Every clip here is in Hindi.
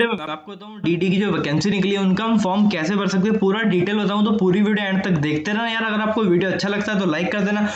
आपको बताऊं डीडी की जो वैकेंसी निकली है उनका हम फॉर्म कैसे भर सकते हैं, पूरा डिटेल बताऊं तो पूरी वीडियो एंड तक देखते रहना यार। अगर आपको वीडियो अच्छा लगता है तो लाइक कर देना,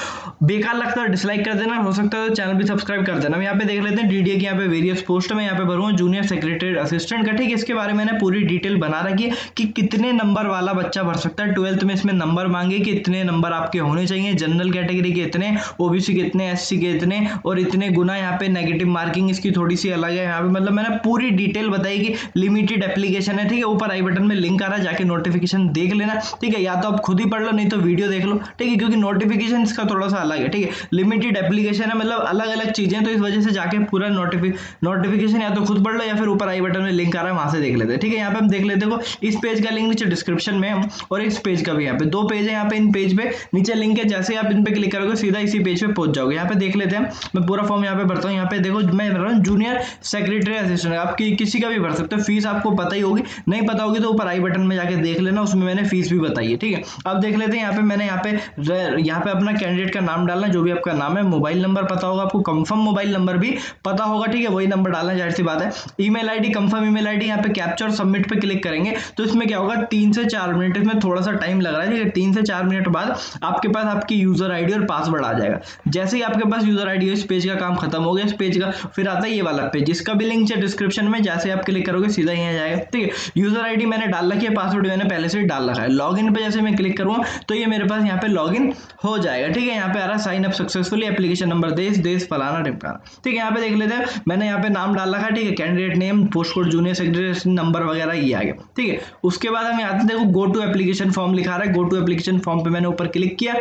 बेकार लगता है डिसलाइक कर देना, हो सकता है तो चैनल भी सब्सक्राइब कर देना। यहाँ पे देख लेते हैं डीडीए की यहाँ पे वेरियस पोस्ट में यहाँ पे भरूंगा जूनियर सेक्रेटरी असिस्टेंट का। ठीक है, इसके बारे में मैंने पूरी डिटेल बना रखी है कि कितने नंबर वाला बच्चा भर सकता है। 12th में इसमें नंबर मांगे कि इतने नंबर आपके होने चाहिए, जनरल कैटेगरी के इतने, ओबीसी के इतने, एससी के इतने और इतने गुना। यहाँ पे नेगेटिव मार्किंग इसकी थोड़ी सी अलग है। यहाँ पे मतलब मैंने पूरी डिटेल बताई कि लिमिटेड एप्लीकेशन है। ठीक है, ऊपर आई बटन में लिंक आ रहा है, जाके नोटिफिकेशन देख लेना। ठीक है, या तो आप खुद ही पढ़ लो नहीं तो वीडियो देख लो। ठीक है, क्योंकि नोटिफिकेशन इसका थोड़ा सा अलग है। ठीक है, लिमिटेड एप्लीकेशन है, मतलब अलग अलग चीजें, तो इस वजह से जाके पूरा नोटिफिकेशन या तो खुद पढ़ लो या फिर ऊपर आई बटन में लिंक आ रहा है वहां से देख लेते हैं। ठीक है, यहाँ पे हम देख लेते हैं इस पेज का लिंक नीचे डिस्क्रिप्शन में और इस पेज का भी। यहाँ पे 2 पेज है, यहाँ पे इन पेज पे नीचे लिंक है, जैसे आप इन पे क्लिक करोगे सीधा इसी पेज पे पहुंच जाओगे। यहाँ पे देख लेते हैं, मैं पूरा फॉर्म यहाँ पे भरता हूँ। यहाँ पे देखो मैं भर रहा हूँ जूनियर सेक्रेटरी असिस्टेंट, आप किसी का भी भर सकते हो। फीस आपको पता ही होगी, नहीं पता होगी तो ऊपर आई बटन में जाके देख लेना, उसमें मैंने फीस भी बताई है। ठीक है, अब देख लेते हैं। यहाँ पे मैंने यहाँ पे अपना कैंडिडेट का नाम डालना, जो भी आपका नाम है, मोबाइल नंबर पता होगा आपको, कंफर्म मोबाइल नंबर भी पता होगा। ठीक है, वही नंबर डालना, जाहिर सी बात है। Email ID, confirm email ID, यहाँ पे कैप्चर सबमिट पे क्लिक करेंगे तो इसमें क्या होगा, 3 से 4 मिनट, इसमें थोड़ा सा टाइम लग रहा है। ठीक है, 3 से 4 मिनट बाद आपके पास आपकी यूजर आईडी और पासवर्ड आ जाएगा। जैसे ही आपके पास यूजर आईडी, इस पेज का काम खत्म हो गया। इस पेज का फिर आता है ये वाला पेज, जिसका भी लिंक है डिस्क्रिप्शन में, जैसे आप क्लिक करोगे सीधा ही आ जाएगा। ठीक है, यूजर आईडी मैंने डाल रखी है, पासवर्ड मैंने पहले से डाल रखा है। लॉगिन पे जैसे मैं क्लिक करूंगा तो ये मेरे पास यहाँ पे लॉगिन हो जाएगा। ठीक है, यहाँ पे आ रहा है sign up successfully, application number देश फलाना ढिमकाना। ठीक है, यहाँ पे देख लेते हैं, मैंने यहाँ पे नाम डाल रखा है। ठीक है, candidate name, post code, junior secretary number वगैरह ये आ गया। ठीक है, उसके बाद हम यहाँ पे देखो गो टू एप्लीकेशन फॉर्म लिखा रहा है। गो टू एप्लीकेशन फॉर्म पे मैंने ऊपर क्लिक किया,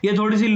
ये थोड़ी सी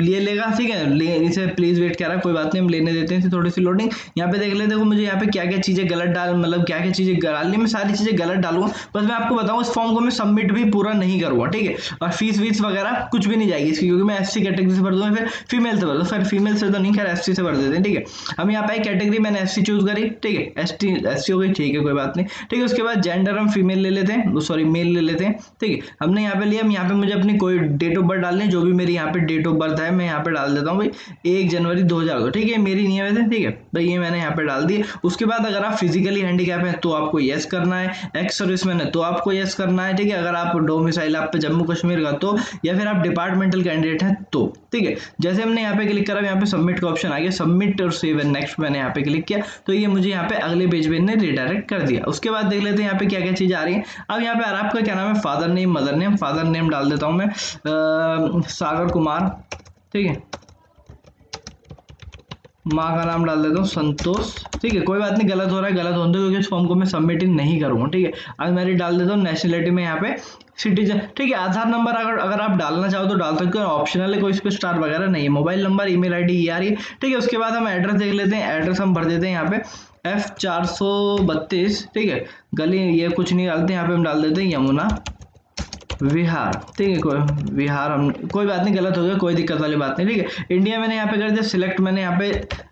ये लेगा। ठीक है, इसे प्लीज वेट कर रहा है, कोई बात नहीं, हम लेने देते हैं इसे थोड़ी सी लोडिंग। यहाँ पे देख लेते देखो मुझे यहाँ पे क्या क्या चीजें गलत डाल, मतलब क्या क्या चीजें डालनी, मैं सारी चीजें गलत डालूंगा। बस मैं आपको बताऊं इस फॉर्म को मैं सबमिट भी पूरा नहीं करूंगा। ठीक है, और फीस वीस वगैरह कुछ भी नहीं जाएगी इसकी, क्योंकि मैं एससी कैटेगरी से भर दूंगा, फिर फीमेल से भर दूँ, फिर फीमेल से तो नहीं, खैर एससी से भर देते हैं। ठीक है, हम यहाँ पे कैटेगरी मैंने एससी चूज करी। ठीक है, एससी हो गई, ठीक है कोई बात नहीं। ठीक है, उसके बाद जेंडर हम फीमेल ले लेते हैं, सॉरी मेल ले लेते हैं। ठीक है, हमने यहाँ पे लिया, यहाँ पे मुझे अपनी कोई डेट ऑफ बर्थ डालनी है, जो भी मेरी यहाँ पे डेट ऑफ बर्थ है मैं यहाँ पे डाल देता हूँ भाई 1 जनवरी 2002। ठीक है, मेरी नहीं है वैसे। ठीक है भाई, ये मैंने यहाँ पे डाल दिया। उसके बाद अगर आप फिजिकली हैंडीकैप हैं तो आपको यस करना है, एक्स सर्विसमैन है तो आपको यस करना है। ठीक है, अगर आप डोमिसाइल आप पे जम्मू कश्मीर का तो, या फिर आप डिपार्टमेंटल कैंडिडेट हैं तो। ठीक है, जैसे हमने यहाँ पे क्लिक करा, यहाँ पे सबमिट का ऑप्शन आ गया, सबमिट और सेव एंड नेक्स्ट मैंने यहाँ पे क्लिक किया तो ये मुझे यहाँ पे अगले पेज पे ने रिडायरेक्ट कर दिया। उसके बाद देख लेते हैं यहाँ पे क्या क्या चीज आ रही है। अब यहाँ पे आ रहा है आपका क्या नाम है, father name, mother name. Father name डाल देता हूँ मैं सागर कुमार। ठीक है, माँ का नाम डाल देता हूँ संतोष। ठीक है, कोई बात नहीं, गलत हो रहा है गलत होने दो, क्योंकि इस फॉर्म को मैं सबमिट नहीं करूंगा। ठीक है, अब मैं डाल देता हूँ नेशनलिटी में यहाँ पे सिटीजन। ठीक है, आधार नंबर अगर आप डालना चाहो तो डाल सकते हो, ऑप्शनल है, कोई इस पर स्टार वगैरह नहीं है। मोबाइल नंबर, ईमेल आईडी ये आ रही है। ठीक है, उसके बाद हम एड्रेस देख लेते हैं। एड्रेस हम भर देते हैं यहाँ पे F432। ठीक है, गली ये कुछ नहीं डालते, यहाँ पे हम डाल देते हैं यमुना विहार। ठीक है, कोई विहार, हम कोई बात नहीं, गलत हो गया, कोई दिक्कत वाली बात नहीं। ठीक है, इंडिया मैंने यहाँ पे कर दिया सिलेक्ट, मैंने यहाँ पे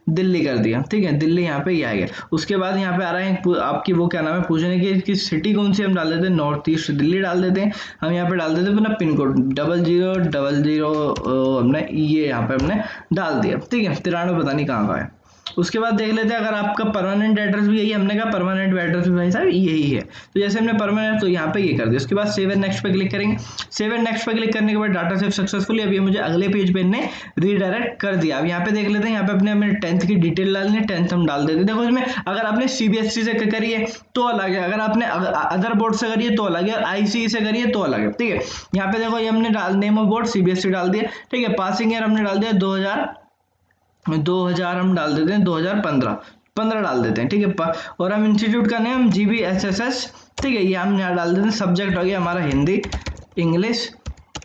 दिल्ली कर दिया। ठीक है, दिल्ली यहाँ पे ये आ गया। उसके बाद यहाँ पे आ रहा है आपकी वो क्या नाम है, पूछने की इसकी सिटी कौन सी, हम डाल देते हैं नॉर्थ ईस्ट दिल्ली डाल देते हैं। हम यहाँ पे डाल देते हैं अपना पिन कोड 0000, हमने ये यहाँ पे हमने डाल दिया। ठीक है, 93 पता नहीं कहाँ का है। उसके बाद देख लेते हैं अगर आपका परमानेंट एड्रेस भी यही, हमने कहा परमानेंट एड्रेस भी भाई साहब यही है, तो जैसे हमने परमानेंट तो यहाँ पे ये कर दिया। उसके बाद सेव एंड नेक्स्ट पे क्लिक करेंगे। सेव एंड नेक्स्ट पे क्लिक करने के बाद डाटा सेव सक्सेसफुली, अब ये मुझे अगले पेज पे ने रीडायरेक्ट कर दिया। अब यहाँ पे देख लेते हैं, यहाँ पे अपने 10th की डिटेल डालनी है, 10th हम डाल देते हैं। देखो इसमें अगर आपने सीबीएसई से करी है तो अलग है, अगर आपने अदर बोर्ड से करी है तो अलग है, आईसीई से करी है तो अलग है। ठीक है, यहाँ पे देखो ये हमने नेम ऑफ बोर्ड सीबीएसई डाल दिया। ठीक है, पासिंग ईयर हमने डाल दिया 2000 हम डाल देते हैं 2015 डाल देते हैं। ठीक है, और हम इंस्टीट्यूट का नेम GBSSS। ठीक है, ये हम यहाँ डाल देते हैं। सब्जेक्ट हो गया हमारा हिंदी, इंग्लिश,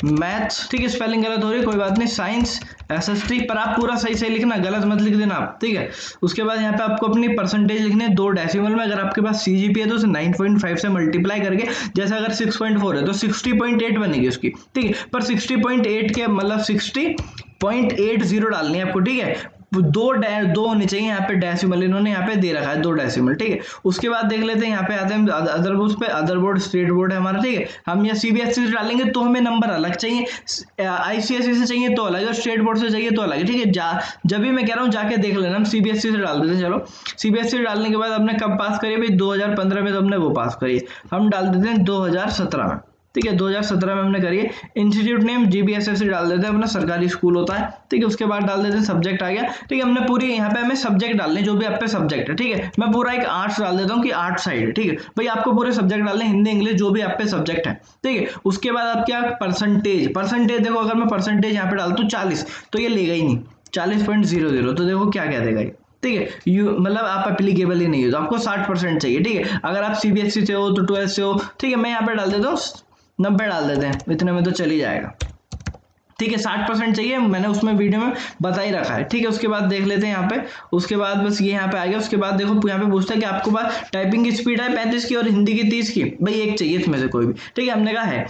मैथ्स। ठीक है, स्पेलिंग गलत हो रही है कोई बात नहीं, साइंस, SST, पर आप पूरा सही सही लिखना, गलत मत लिख देना आप। ठीक है, उसके बाद यहाँ पे आपको अपनी परसेंटेज लिखने 2 डेसिमल में। अगर आपके पास CGP है तो उसे 9.5 से मल्टीप्लाई करके, जैसे अगर 6.4 है तो 60.8 बनेगी उसकी। ठीक है, पर 60.8 के मतलब 60.80 डालनी है आपको। ठीक है, दो होने चाहिए, यहाँ पे डेसिमल इन्होंने यहाँ पे दे रखा है 2 डेसिमल, ठीक है। उसके बाद देख लेते हैं, यहाँ पे आते हैं अदर बोर्ड पे, अदर बोर्ड स्टेट बोर्ड है हमारा, ठीक है। हम यहाँ सीबीएसई से डालेंगे तो हमें नंबर अलग चाहिए, आईसीएसई से चाहिए तो अलग, और स्टेट बोर्ड से चाहिए तो अलग है, ठीक है। जब भी मैं कह रहा हूँ जाके देख लेना। हम सीबीएसई से डाल देते हैं, चलो सीबीएसई से डालने के बाद हमने कब पास करी भाई, 2015 में तो हमने वो पास करी, हम डाल देते हैं 2017 में, ठीक है। 2017 में हमने करी है। इंस्टीट्यूट नेम जीबीएसएससी डाल देते हैं, अपना सरकारी स्कूल होता है, ठीक है। उसके बाद डाल देते हैं सब्जेक्ट आ गया, ठीक है। हमने पूरी यहाँ पे हमें सब्जेक्ट डालने जो भी आप पे सब्जेक्ट है, ठीक है। मैं पूरा एक आर्ट्स डाल देता हूँ कि आर्ट साइड, ठीक है भाई। आपको पूरे सब्जेक्ट डालने, हिंदी इंग्लिश जो भी आप पे सब्जेक्ट है, ठीक है। उसके बाद आप क्या परसेंटेज देखो, अगर मैं परसेंटेज यहाँ पे डालता हूँ 40 तो ये लेगा ही नहीं, 40.00, तो देखो क्या देगा ये, ठीक है। यू मतलब आप एप्लीकेबल ही नहीं हो, तो आपको 60% चाहिए, ठीक है। अगर आप सीबीएसई से हो तो 12 से हो, ठीक है। मैं यहाँ पे डाल देता हूँ 90 डाल देते हैं, इतने में तो चल ही जाएगा, ठीक है। 60% चाहिए, मैंने उसमें वीडियो में बता ही रखा है, ठीक है। उसके बाद देख लेते हैं यहाँ पे, उसके बाद बस ये यहाँ पे आ गया। उसके बाद देखो यहाँ पे पूछता है कि आपको पास टाइपिंग की स्पीड है 35 की और हिंदी की 30 की, भाई एक चाहिए इसमें से कोई भी, ठीक है। हमने कहा है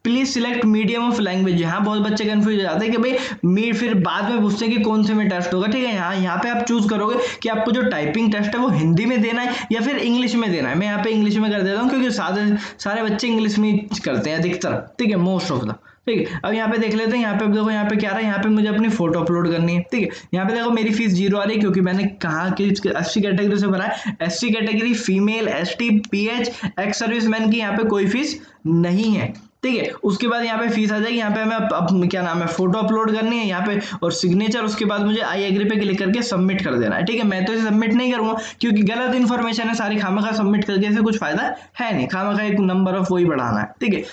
please select medium of language. यहाँ बहुत बच्चे कंफ्यूज हो जाते हैं कि भाई फिर बाद में पूछते हैं कि कौन से में टेस्ट होगा, ठीक है। यहाँ पे आप चूज करोगे कि आपको जो टाइपिंग टेस्ट है वो हिंदी में देना है या फिर इंग्लिश में देना है। मैं यहाँ पे इंग्लिश में कर देता हूँ क्योंकि सारे बच्चे इंग्लिश में करते हैं अधिकतर, ठीक है, मोस्ट ऑफ द, ठीक है। अब यहाँ पे देख लेते हैं, यहाँ पे देखो यहाँ पे क्या रहा है, यहाँ पे मुझे अपनी फोटो अपलोड करनी है, ठीक है। यहाँ पे देखो मेरी फीस 0 आ रही है क्योंकि मैंने कहा कि एससी कैटेगरी से भरा है। SC category female, ST, pH, ex serviceman की यहाँ पे कोई फीस नहीं है, ठीक है। उसके बाद यहाँ पे फीस आ जाएगी, यहाँ पे हमें क्या नाम है फोटो अपलोड करनी है यहाँ पे और सिग्नेचर। उसके बाद मुझे आई एग्री पे क्लिक करके सबमिट कर देना है, ठीक है। मैं तो इसे सबमिट नहीं करूंगा क्योंकि गलत इन्फॉर्मेशन है सारी, खामखा सबमिट करके ऐसे कुछ फायदा है नहीं, खामखा एक नंबर ऑफ वही बढ़ाना है, ठीक है।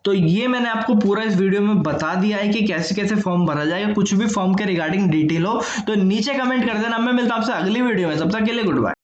तो ये मैंने आपको पूरा इस वीडियो में बता दिया है कि कैसे कैसे फॉर्म भरा जाएगा। कुछ भी फॉर्म के रिगार्डिंग डिटेल हो तो नीचे कमेंट कर देना। मैं मिलता हूं आपसे अगली वीडियो में, तब तक के लिए गुड बाय।